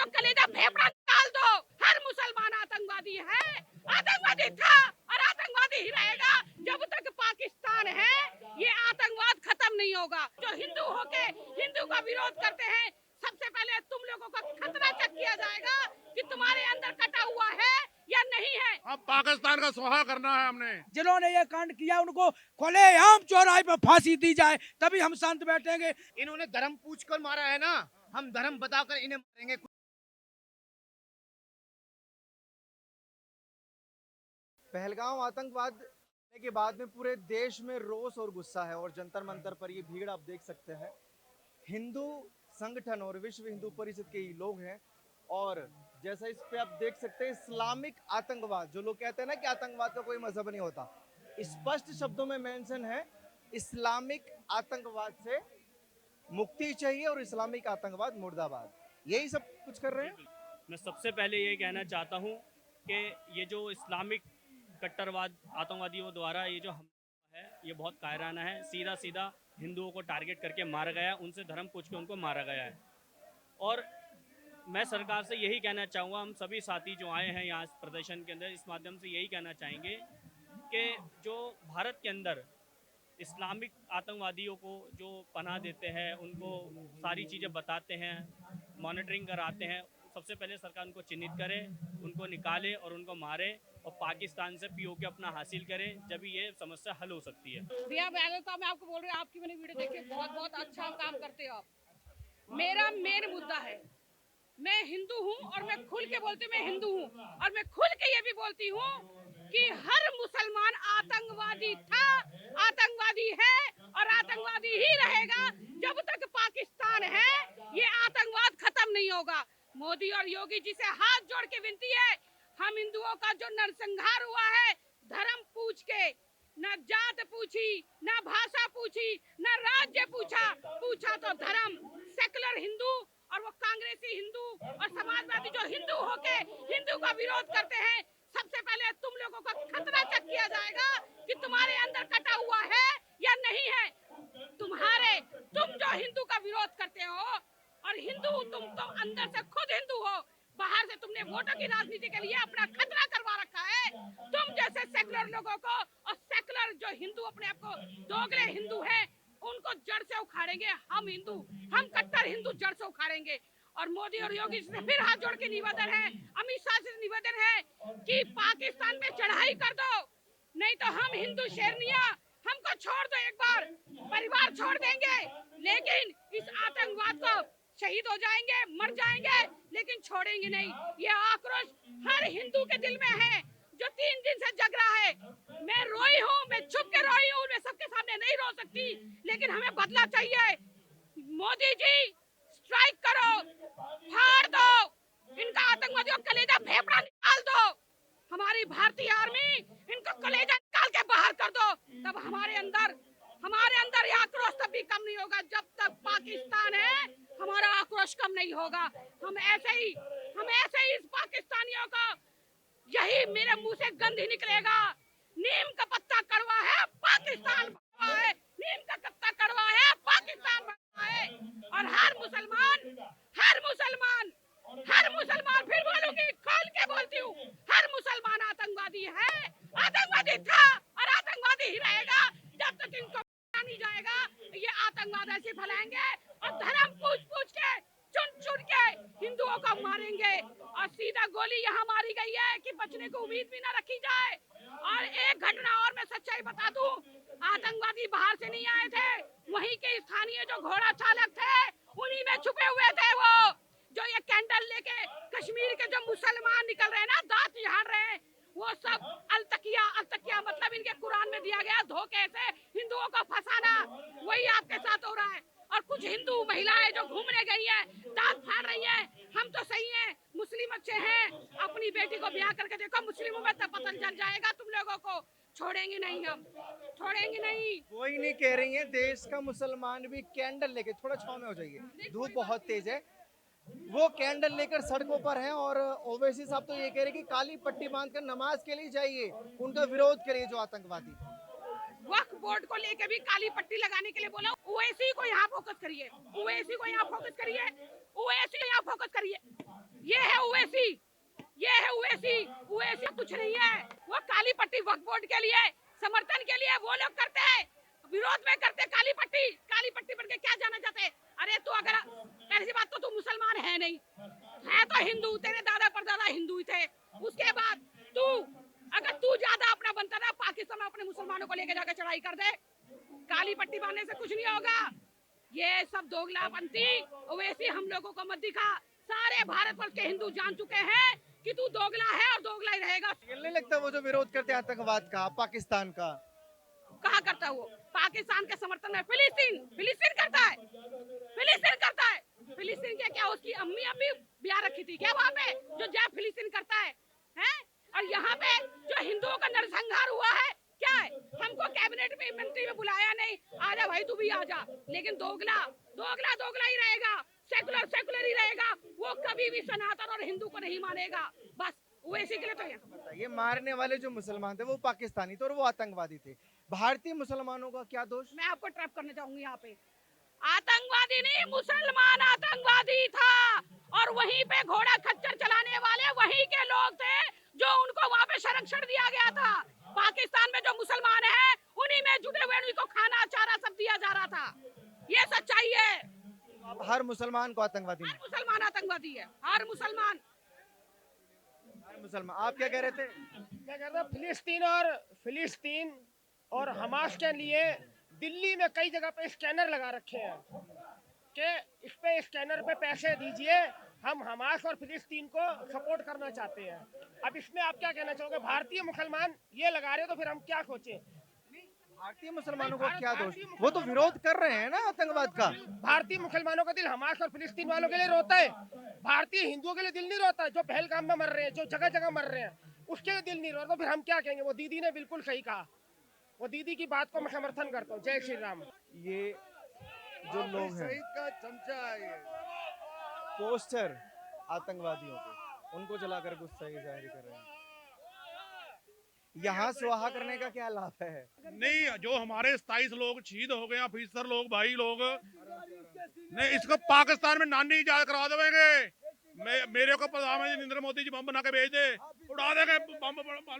जो कलेजा फेफड़ा निकाल दो। हर मुसलमान आतंकवादी है, आतंकवादी था और आतंकवादी ही रहेगा जब तक पाकिस्तान है। ये आतंकवाद खत्म नहीं होगा। जो हिंदू होके हिंदू का विरोध करते हैं, सबसे पहले तुम लोगों का खतरा चेक किया जाएगा कि तुम्हारे अंदर कटा हुआ है या नहीं है। अब पाकिस्तान का स्वाहा करना है हमने। जिन्होंने ये कांड किया उनको खुलेआम चौराहे पर फांसी दी जाए, तभी हम शांत बैठेंगे। इन्होंने धर्म पूछ कर मारा है ना, हम धर्म बताकर इन्हें मारेंगे। पहलगाम आतंकवाद के बाद में पूरे देश में रोष और गुस्सा है और जंतर मंतर पर ये भीड़ आप देख सकते हैं। हिंदू संगठन और विश्व हिंदू परिषद के ही लोग हैं और जैसा इस पे आप देख सकते हैं, इस्लामिक आतंकवाद, जो लोग कहते हैं ना कि आतंकवाद का कोई मजहब नहीं होता, स्पष्ट शब्दों में मेंशन है इस्लामिक आतंकवाद से मुक्ति चाहिए और इस्लामिक आतंकवाद मुर्दाबाद। यही सब कुछ कर रहे हैं। मैं सबसे पहले ये कहना चाहता हूँ कि ये जो इस्लामिक कट्टरवाद आतंकवादियों द्वारा ये जो हमला है, ये बहुत कायराना है। सीधा सीधा हिंदुओं को टारगेट करके मारा गया है, उनसे धर्म पूछ के उनको मारा गया है। और मैं सरकार से यही कहना चाहूँगा, हम सभी साथी जो आए हैं यहाँ प्रदर्शन के अंदर, इस माध्यम से यही कहना चाहेंगे कि जो भारत के अंदर इस्लामिक आतंकवादियों को जो पनाह देते हैं, उनको सारी चीज़ें बताते हैं, मॉनिटरिंग कराते हैं, सबसे पहले सरकार उनको चिन्हित करे, उनको निकाले और उनको मारे और पाकिस्तान से पीओके अपना हासिल करे, जब ये समस्या हल हो सकती है। दिया तो मैं आपको बोल रही हूँ, आपकी मैंने वीडियो देखी, बहुत बहुत अच्छा काम करते हो आप। मेरा मेन मुद्दा है, मैं हिंदू हूँ और मैं खुल के बोलती हूँ मैं हिंदू हूँ, और मैं खुल के ये भी बोलती हूँ कि हर मुसलमान आतंकवादी था, आतंकवादी है और आतंकवादी ही रहेगा जब तक पाकिस्तान है। ये आतंकवाद खत्म नहीं होगा। मोदी और योगी जी से हाथ जोड़ के विनती है, हम हिंदुओं का जो नरसंहार हुआ है, धर्म पूछ के, न जात पूछी, न भाषा पूछी, न राज्य पूछा तो धर्म। सेकुलर हिंदू और वो कांग्रेसी हिंदू और समाजवादी जो हिंदू होके हिंदू का विरोध करते हैं, सबसे पहले तुम लोगों का खतरा चेक किया जाएगा कि तुम्हारे अंदर कटा हुआ है या नहीं है। तुम जो हिंदू का विरोध करते हो, और हिंदू तुम तो अंदर से खुद हिंदू हो, बाहर से तुमने वोटों की राजनीति के लिए अपना खतरा करवा रखा है। तुम जैसे सेकुलर लोगों को, और सेकुलर जो हिंदू अपने आप को दोगले हिंदू है, उनको जड़ से उखाड़ेंगे। हम कट्टर हिंदू जड़ से उखाड़ेंगे। और मोदी और योगी से फिर हाथ जोड़ के निवेदन है, अमित शाह से निवेदन है कि पाकिस्तान में चढ़ाई कर दो, नहीं तो हम हिंदू शेरनिया, हमको छोड़ दो, एक बार परिवार छोड़ देंगे, लेकिन इस आतंकवाद को शहीद हो जाएंगे, मर जाएंगे, लेकिन छोड़ेंगे नहीं। ये आक्रोश हर हिंदू के दिल में है जो 3 दिन से जग रहा है। मैं रोई हूँ, मैं छुप के रोई हूँ, मैं सबके सामने नहीं रो सकती, लेकिन हमें बदला चाहिए। मोदी जी स्ट्राइक करो, फाड़ दो इनका आतंकवादियों का कलेजा फेफड़ा निकाल दो। हमारी भारतीय आर्मी इनको कलेजा निकाल के बाहर कर दो, तब हमारे अंदर ये आक्रोश तब भी कम नहीं होगा। जब तक पाकिस्तान है, हमारा आक्रोश कम नहीं होगा। हम ऐसे ही इस पाकिस्तानियों को, यही मेरे मुंह से गंध ही निकलेगा। नीम का पत्ता कड़वा है, पाकिस्तान भड़वा है, नीम का पत्ता कड़वा है, पाकिस्तान भड़वा है। और हर मुसलमान फिर बोलूंगी, खोल के बोलती हूँ, हर मुसलमान आतंकवादी है, आतंकवादी था और आतंकवादी ही रहेगा जब तक इनको नहीं जाएगा। ये आतंकवाद ऐसे फैलाएंगे और धर्म पूछ के, चुन के हिंदुओं को मारेंगे। और सीधा गोली यहाँ मारी गई है कि बचने को उम्मीद भी न रखी जाए। और एक घटना और मैं सच्चाई बता दूं, आतंकवादी बाहर से नहीं आए थे, वहीं के स्थानीय जो घोड़ा चालक थे, उन्हीं में छुपे हुए थे। वो जो ये कैंडल लेके कश्मीर के जो मुसलमान निकल रहे हैं ना, दांत झाड़ रहे हैं, वो सब अलतकिया मतलब इनके कुरान में दिया गया धोखे से हिंदुओं को फंसाना, वही आपके साथ हो रहा है। और कुछ हिंदू महिलाएं जो घूमने गई है, दांत फाड़ रही है, हम तो सही है, मुस्लिम अच्छे हैं, अपनी बेटी को ब्याह करके देखो, मुस्लिमों में तो पता चल जाएगा तुम लोगों को। छोड़ेंगे नहीं, हम छोड़ेंगे नहीं। कोई नहीं कह रही है देश का मुसलमान भी कैंडल लेके, थोड़ा छांव में हो जाइए, धूप बहुत तेज है, वो कैंडल लेकर सड़कों पर हैं। और ओवैसी साहब तो ये कह रहे कि काली पट्टी बांधकर नमाज के लिए जाइए, उनका विरोध करिए जो आतंकवादी। वक्फ बोर्ड को लेके भी काली पट्टी लगाने के लिए बोला। ओवैसी को यहाँ फोकस करिए, ओवैसी को यहाँ फोकस करिए, ओवैसी को यहाँ फोकस करिए। कुछ नहीं है। वो काली पट्टी वक्फ बोर्ड के लिए, समर्थन के लिए वो लोग करते हैं, विरोध में करते काली पट्टी बन के क्या जाना चाहते हैं। अरे तू अगर पहली बात तो तू मुसलमान है नहीं, है तो हिंदू, तेरे दादा परदादा हिंदू ही थे। उसके बाद तू अगर तू ज्यादा अपना बनता ना, पाकिस्तान में अपने मुसलमानों को लेके जाकर चढ़ाई कर दे। काली पट्टी बांधने से कुछ नहीं होगा। ये सब दोगलापंथी वैसे हम लोगों को मत दिखा। सारे भारतवर्ष के हिंदू जान चुके हैं कि तू दोगला है और दोगला ही रहेगा। ये नहीं लगता वो जो विरोध करते हैं आतंकवाद का, पाकिस्तान का, कहाँ करता है वो? पाकिस्तान के समर्थन में फिलिस्तीन करता है। फिलिस्तीन के क्या उसकी अम्मी अभी ब्याह रखी थी क्या वहाँ पे, जो जय फिलिस्तीन करता है, हैं? और यहाँ पे जो हिंदुओं का नरसंहार हुआ है क्या है? हमको कैबिनेट में मंत्री में बुलाया नहीं, आजा भाई तू भी आजा। लेकिन दोगला ही रहेगा, सेकुलर ही रहेगा। वो कभी भी सनातन और हिंदू को नहीं मानेगा। बस वो इसी के लिए तो है। ये मारने वाले जो मुसलमान थे वो पाकिस्तानी थे और वो आतंकवादी थे। भारतीय मुसलमानों का क्या दोष? मैं आपको ट्रैप करना चाहूंगी यहाँ पे। आतंकवादी नहीं, मुसलमान आतंकवादी था। और वहीं पे घोड़ा खच्चर चलाने वाले वहीं के लोग थे जो उनको वहाँ पे संरक्षण दिया गया था। पाकिस्तान में जो मुसलमान हैं उन्हीं में जुटे हुए उनको खाना चारा सब दिया जा रहा था। ये सच्चाई है। अब हर मुसलमान को आतंकवादी हर मुसलमान आतंकवादी है, हर मुसलमान। आप क्या कह रहे थे? क्या कहते हैं, फिलिस्तीन और हमास के लिए दिल्ली में कई जगह पे स्कैनर लगा रखे हैं कि इस पे स्कैनर पे पैसे दीजिए, हम हमास और फिलिस्तीन को सपोर्ट करना चाहते हैं। अब इसमें आप क्या कहना चाहोगे? भारतीय मुसलमान ये लगा रहे तो फिर हम क्या सोचें? भारतीय मुसलमानों को क्या दोष? वो तो विरोध कर रहे हैं ना आतंकवाद का। भारतीय मुसलमानों का दिल हमास और फिलिस्तीन वालों के लिए रोता है, भारतीय हिंदुओं के लिए दिल नहीं रोता। जो पहलगाम में मर रहे हैं, जो जगह जगह मर रहे हैं, उसके लिए दिल नहीं रोता। तो फिर हम क्या कहेंगे? वो दीदी ने बिल्कुल सही कहा, वो दीदी की बात को मैं समर्थन करता हूँ। जय श्री राम। ये जो लोग हैं का चमचा है ये। पोस्टर आतंकवादियों के, उनको जलाकर गुस्सा जाहिर कर रहे हैं। यहाँ स्वाहा करने का क्या लाभ है? नहीं, जो हमारे 27 लोग शहीद हो गए, ऑफिसर लोग, भाई लोग, नहीं इसको पाकिस्तान में नानी इजाजत करा देंगे। मेरे को प्रधानमंत्री नरेंद्र मोदी जी बम बना के भेज दे, उड़ा देंगे, बम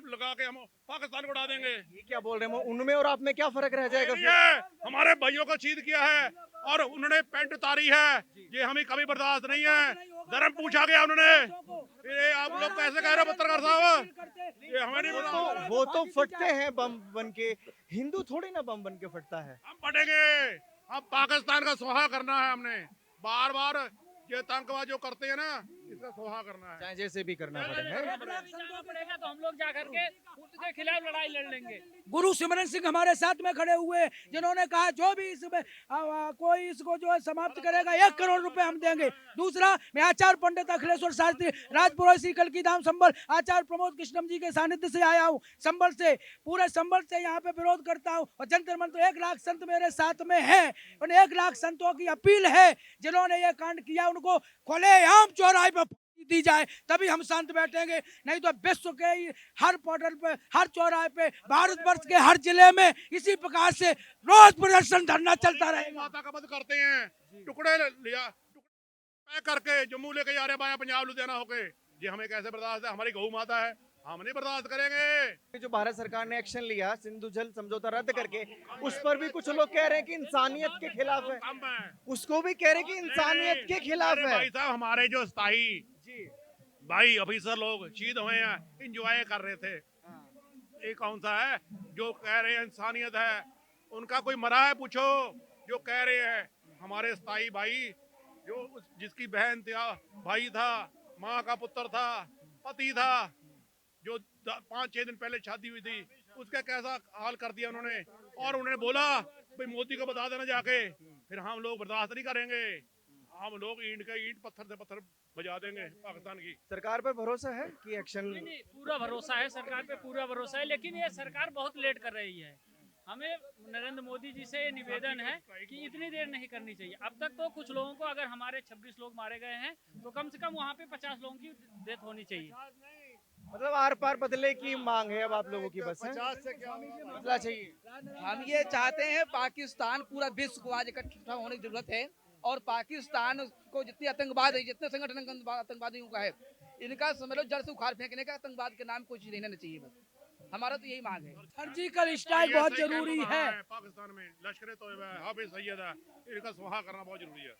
लगा के हम पाकिस्तान को उड़ा देंगे। ये क्या बोल रहे हैं? उनमें और आप में क्या फर्क रह जाएगा? ये हमारे भाइयों को शहीद किया है और उन्होंने पेंट उतारी है, ये हमें कभी बर्दाश्त नहीं है। धर्म पूछा गया उन्होंने, ये आप लोग कैसे कह रहे हो पत्रकार साहब? ये हमें नहीं पता। वो तो फटते हैं बम बन के, हिंदू थोड़ी ना बम बन के फटता है। हम फटेंगे, हम पाकिस्तान का स्वाहा करना है। हमने बार बार ये आतंकवाद जो करते हैं ना, इसका स्वाहा करना है, चाहे जैसे भी करना पड़ेगा। पड़ेगा तो हम लोग जा करके उनके खिलाफ लड़ाई लड़ लेंगे। गुरु सिमरन सिंह हमारे साथ में खड़े हुए, जिन्होंने कहा जो भी इसमें कोई इसको जो है समाप्त करेगा 1 करोड़ रुपए हम देंगे। दूसरा, मैं आचार्य पंडित अखिलेश्वर शास्त्री राजपुरोहित श्री कल्कीधाम संबल आचार्य प्रमोद कृष्णम जी के सानिध्य से आया हूँ। संबल से, पूरे संबल से यहाँ पे विरोध करता हूँ। और जंतर मंतर 1 लाख संत मेरे साथ में है। उन 1 लाख संतों की अपील है जिन्होंने ये कांड किया, उनको खुलेआम चौराहे पे फांसी दी जाए, तभी हम शांत बैठेंगे। नहीं तो विश्व के हर पोर्टल पे, हर चौराहे पे, भारतवर्ष के हर जिले में इसी प्रकार से रोज प्रदर्शन धरना चलता रहेगा। माता का वध करते हैं, टुकड़े लिया पैक करके जम्मू लेके जा रहे, बाया पंजाब लुधियाना होके। ये हमें कैसे बर्दाश्त है? हमारी गौ माता है, हम नहीं बर्दाश्त करेंगे। जो भारत सरकार ने एक्शन लिया सिंधु जल समझौता रद्द करके, उस पर भी कुछ लोग कह रहे हैं कि इंसानियत के खिलाफ है, उसको भी कह रहे हैं कि इंसानियत के खिलाफ है। भाई साहब, हमारे जो स्थायी भाई ऑफिसर लोग शहीद हुए हैं, इंजॉय कर रहे थे। ये कौन सा है जो कह रहे हैं इंसानियत है? उनका कोई मरा है? पूछो। जो कह रहे हैं हमारे स्थायी भाई, जो जिसकी बहन था, भाई था, माँ का पुत्र था, पति था, जो 5-6 दिन पहले शादी हुई थी, उसका कैसा हाल कर दिया उन्होंने। और उन्होंने बोला भाई मोदी को बता देना जाके, फिर हम लोग बर्दाश्त नहीं करेंगे, हम लोग ईंट पत्थर से पत्थर बजा देंगे पाकिस्तान की। सरकार पर भरोसा है कि एक्शन? नहीं, पूरा भरोसा है, सरकार पे पूरा भरोसा है, लेकिन ये सरकार बहुत लेट कर रही है। हमें नरेंद्र मोदी जी से निवेदन है कि इतनी देर नहीं करनी चाहिए। अब तक तो कुछ लोगों को, अगर हमारे 26 लोग मारे गए हैं तो कम से कम वहाँ पे 50 लोगों की डेथ होनी चाहिए। मतलब आर पार बदले की मांग है अब आप लोगों की, बस है? बदला चाहिए। हम ये चाहते हैं पाकिस्तान, पूरा विश्व को आज इकट्ठा होने की जरूरत है। और पाकिस्तान को जितनी आतंकवाद है, जितने संगठन आतंकवादियों का है, इनका समझ लो जड़ से उखाड़ फेंकने का, आतंकवाद के नाम कोई चीज नहीं रहना चाहिए, बस हमारा तो यही मांग है। सर्जिकल स्ट्राइक बहुत जरूरी है। पाकिस्तान में लश्कर तोयबा है, हाफिज सैयद है, इनका सुहा करना बहुत जरूरी है।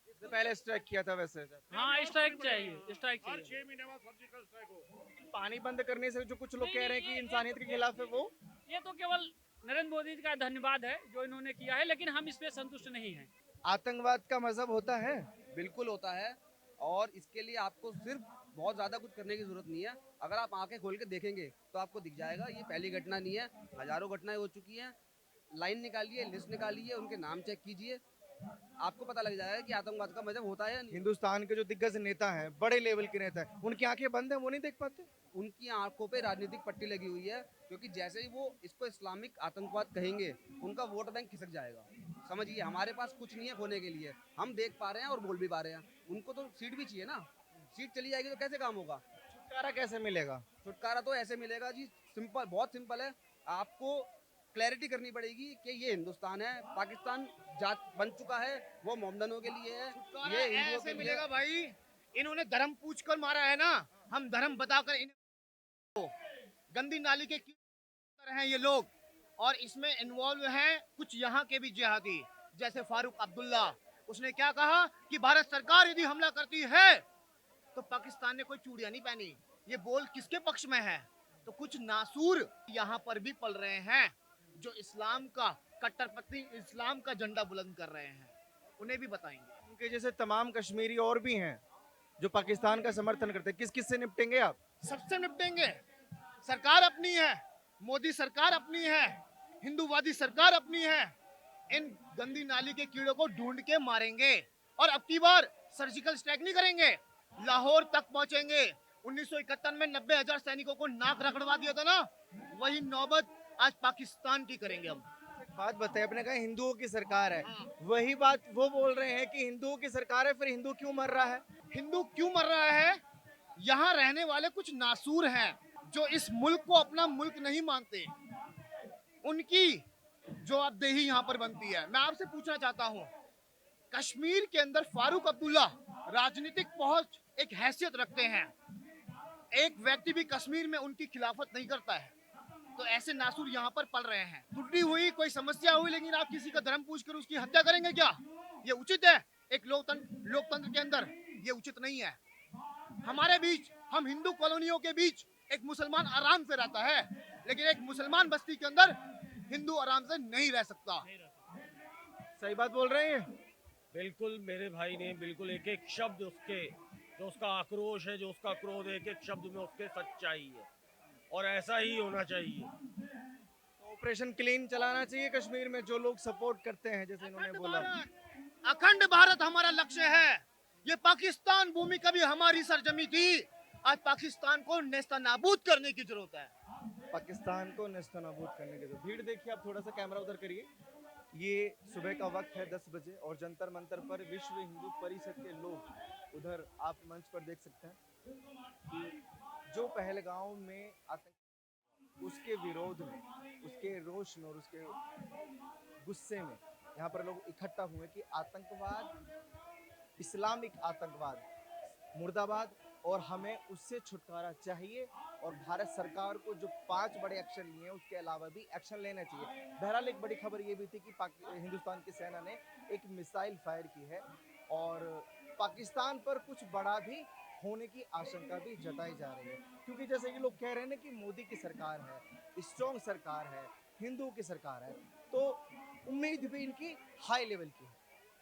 इससे पहले स्ट्राइक किया था वैसे हाँ स्ट्राइक चाहिए, स्ट्राइक हर चाहिए। 6 महीने बाद सर्जिकल स्ट्राइक हो। पानी बंद करने से जो कुछ लोग कह रहे हैं कि इंसानियत के खिलाफ है, वो ये तो केवल नरेंद्र मोदी जी का धन्यवाद है जो इन्होंने किया है, लेकिन हम इस पे संतुष्ट नहीं हैं। आतंकवाद का मजहब होता है। बिल्कुल होता है, और इसके लिए आपको सिर्फ बहुत ज्यादा कुछ करने की जरूरत नहीं है। अगर आप आंखें खोल के देखेंगे तो आपको दिख जाएगा, ये पहली घटना नहीं है, हजारों घटनाएं हो चुकी हैं। लाइन निकालिए, लिस्ट निकालिए, उनके नाम चेक कीजिए, आपको पता लग जाएगा कि आतंकवाद का मजहब होता है या नहीं। हिंदुस्तान के जो दिग्गज नेता हैं, बड़े लेवल के नेता हैं, उनकी आंखें बंद हैं, वो नहीं देख पाते। उनकी आंखों पे राजनीतिक पट्टी लगी हुई है, क्योंकि जैसे ही वो इसको इस्लामिक आतंकवाद कहेंगे उनका वोट बैंक खिसक जाएगा। समझिए, हमारे पास कुछ नहीं है खोने के लिए, हम देख पा रहे हैं और बोल भी पा रहे हैं। उनको तो सीट भी चाहिए ना, सीट चली जाएगी तो कैसे काम होगा? छुटकारा कैसे मिलेगा? छुटकारा तो ऐसे मिलेगा जी, सिंपल, बहुत सिंपल है। आपको क्लैरिटी करनी पड़ेगी कि ये हिंदुस्तान है, पाकिस्तान जात बन चुका है, वो मोमदनों के लिए है, ये हिंदुओं ऐसे के लिए। मिलेगा भाई, इन्होंने धर्म पूछ कर मारा है ना, हम धर्म बताकर इन्हें गंदी नाली के कीड़े हैं ये लोग, और इसमें इन्वॉल्व हैं कुछ यहाँ के भी जिहादी, जैसे फारूक अब्दुल्ला। उसने क्या कहा कि भारत सरकार यदि हमला करती है तो पाकिस्तान ने कोई चूड़ियां नहीं पहनी। ये बोल किसके पक्ष में है? तो कुछ नासूर यहाँ पर भी पल रहे हैं जो इस्लाम का कट्टरपंथी, इस्लाम का झंडा बुलंद कर रहे हैं, उन्हें भी बताएंगे। उनके जैसे तमाम कश्मीरी और भी हैं जो पाकिस्तान का समर्थन करते हैं। किस किस से निपटेंगे आप? सबसे निपटेंगे। सरकार अपनी है, मोदी सरकार अपनी है, हिंदूवादी सरकार अपनी है। इन गंदी नाली के कीड़ों को ढूंढ के मारेंगे, और अब की बार सर्जिकल स्ट्राइक नहीं करेंगे, लाहौर तक पहुंचेंगे। 1971 में 90,000 सैनिकों को नाक रगड़वा दिया था ना, वही नौबत आज पाकिस्तान की करेंगे हम। बात बताइए, आपने कहा हिंदुओं की सरकार है, वही बात वो बोल रहे हैं कि हिंदुओं की सरकार है, फिर हिंदू क्यों मर रहा है? हिंदू क्यों मर रहा है? यहाँ रहने वाले कुछ नासूर हैं जो इस मुल्क को अपना मुल्क नहीं मानते, उनकी जवाबदेही यहाँ पर बनती है। मैं आपसे पूछना चाहता हूँ, कश्मीर के अंदर फारूक अब्दुल्ला राजनीतिक पहुंच, एक हैसियत रखते हैं, एक व्यक्ति भी कश्मीर में उनकी खिलाफत नहीं करता है, तो ऐसे नासूर यहाँ पर पल रहे हैं। त्रुटि हुई, कोई समस्या हुई, लेकिन आप किसी का धर्म पूछकर उसकी हत्या करेंगे क्या? ये उचित है? एक लोकतंत्र के अंदर ये उचित नहीं है। हमारे बीच, हम हिंदू कॉलोनियों के बीच एक मुसलमान आराम से रहता है, लेकिन एक मुसलमान बस्ती के अंदर हिंदू आराम से नहीं रह सकता। सही बात बोल रहे हैं। बिल्कुल मेरे भाई ने बिल्कुल एक एक शब्द उसके, जो उसका आक्रोश है, जो उसका क्रोध है, एक एक शब्द में उसके सच्चाई है, और ऐसा ही होना चाहिए। तो ऑपरेशन क्लीन चलाना चाहिए कश्मीर में, जो लोग सपोर्ट करते हैं, जैसे इन्होंने बोला। अखंड भारत हमारा लक्ष्य है। ये पाकिस्तान भूमि कभी हमारी सरजमी थी, आज पाकिस्तान को नेस्तनाबूद करने की जरूरत है। पाकिस्तान को नेस्तनाबूद करने की जरूरत। भीड़ देखिए आप, थोड़ा सा कैमरा उधर करिए। ये सुबह का वक्त है 10 बजे, और जंतर मंतर पर विश्व हिंदू परिषद के लोग, उधर आप मंच पर देख सकते हैं कि जो पहलगांव में आतंक, उसके विरोध में, उसके रोष में और उसके गुस्से में यहाँ पर लोग इकट्ठा हुए कि आतंकवाद, इस्लामिक आतंकवाद मुर्दाबाद, और हमें उससे छुटकारा चाहिए, और भारत सरकार को जो 5 बड़े एक्शन लिए हैं उसके अलावा भी एक्शन लेना चाहिए। बहरहाल एक बड़ी खबर ये भी थी कि हिंदुस्तान की सेना ने एक मिसाइल फायर की है, और पाकिस्तान पर कुछ बड़ा भी होने की आशंका भी जताई जा रही है, क्योंकि जैसे कि लोग कह रहे हैं ना कि मोदी की सरकार है, स्ट्रॉन्ग सरकार है, हिंदुओं की सरकार है, तो उम्मीद भी इनकी हाई लेवल की है।